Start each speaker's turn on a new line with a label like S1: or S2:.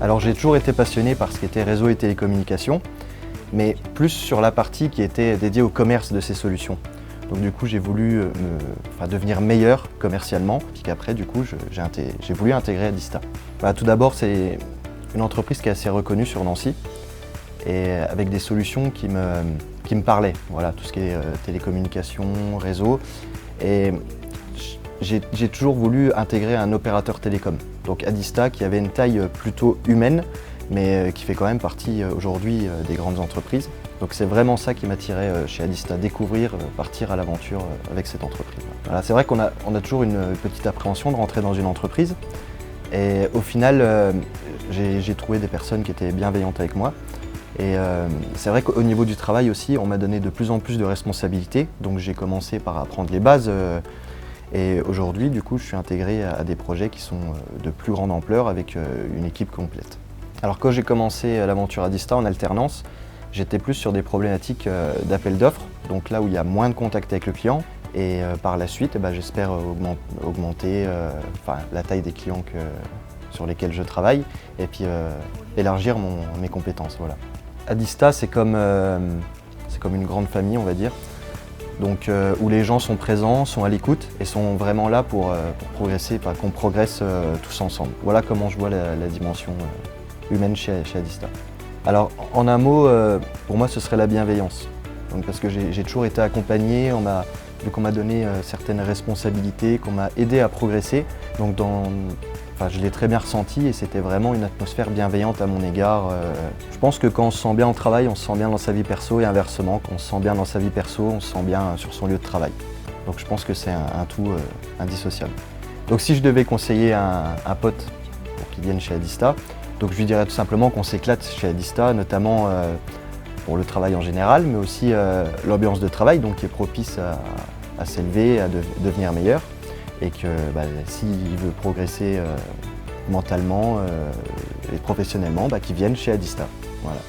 S1: Alors j'ai toujours été passionné par ce qui était réseau et télécommunications, mais plus sur la partie qui était dédiée au commerce de ces solutions. Donc du coup j'ai voulu devenir meilleur commercialement, puis qu'après du coup j'ai voulu intégrer Adista. Tout d'abord c'est une entreprise qui est assez reconnue sur Nancy et avec des solutions qui me parlaient. Voilà, tout ce qui est télécommunications, réseau. Et j'ai toujours voulu intégrer un opérateur télécom. Donc Adista qui avait une taille plutôt humaine, mais qui fait quand même partie aujourd'hui des grandes entreprises. Donc c'est vraiment ça qui m'attirait chez Adista, découvrir, partir à l'aventure avec cette entreprise. Voilà, c'est vrai qu'on a toujours une petite appréhension de rentrer dans une entreprise. Et au final, j'ai trouvé des personnes qui étaient bienveillantes avec moi. Et c'est vrai qu'au niveau du travail aussi, on m'a donné de plus en plus de responsabilités. Donc j'ai commencé par apprendre les bases. Et aujourd'hui, du coup, je suis intégré à des projets qui sont de plus grande ampleur avec une équipe complète. Alors quand j'ai commencé l'aventure Adista en alternance, j'étais plus sur des problématiques d'appel d'offres, donc là où il y a moins de contact avec le client. Et par la suite, j'espère augmenter la taille des clients sur lesquels je travaille et puis élargir mes compétences. Voilà. Adista, c'est comme une grande famille, on va dire. Donc, où les gens sont présents, sont à l'écoute et sont vraiment là pour progresser, qu'on progresse tous ensemble. Voilà comment je vois la dimension humaine chez Adista. Alors, en un mot, pour moi, ce serait la bienveillance. Donc, parce que j'ai toujours été accompagné, vu qu'on m'a donné certaines responsabilités, qu'on m'a aidé à progresser. Donc, je l'ai très bien ressenti et c'était vraiment une atmosphère bienveillante à mon égard. Je pense que quand on se sent bien au travail, on se sent bien dans sa vie perso et inversement, quand on se sent bien dans sa vie perso, on se sent bien sur son lieu de travail. Donc je pense que c'est un tout indissociable. Donc si je devais conseiller un pote pour qu'il vienne chez Adista, donc je lui dirais tout simplement qu'on s'éclate chez Adista, notamment pour le travail en général, mais aussi l'ambiance de travail donc, qui est propice à s'élever, à devenir meilleur. Et que s'il veut progresser mentalement et professionnellement, qu'il vienne chez Adista. Voilà.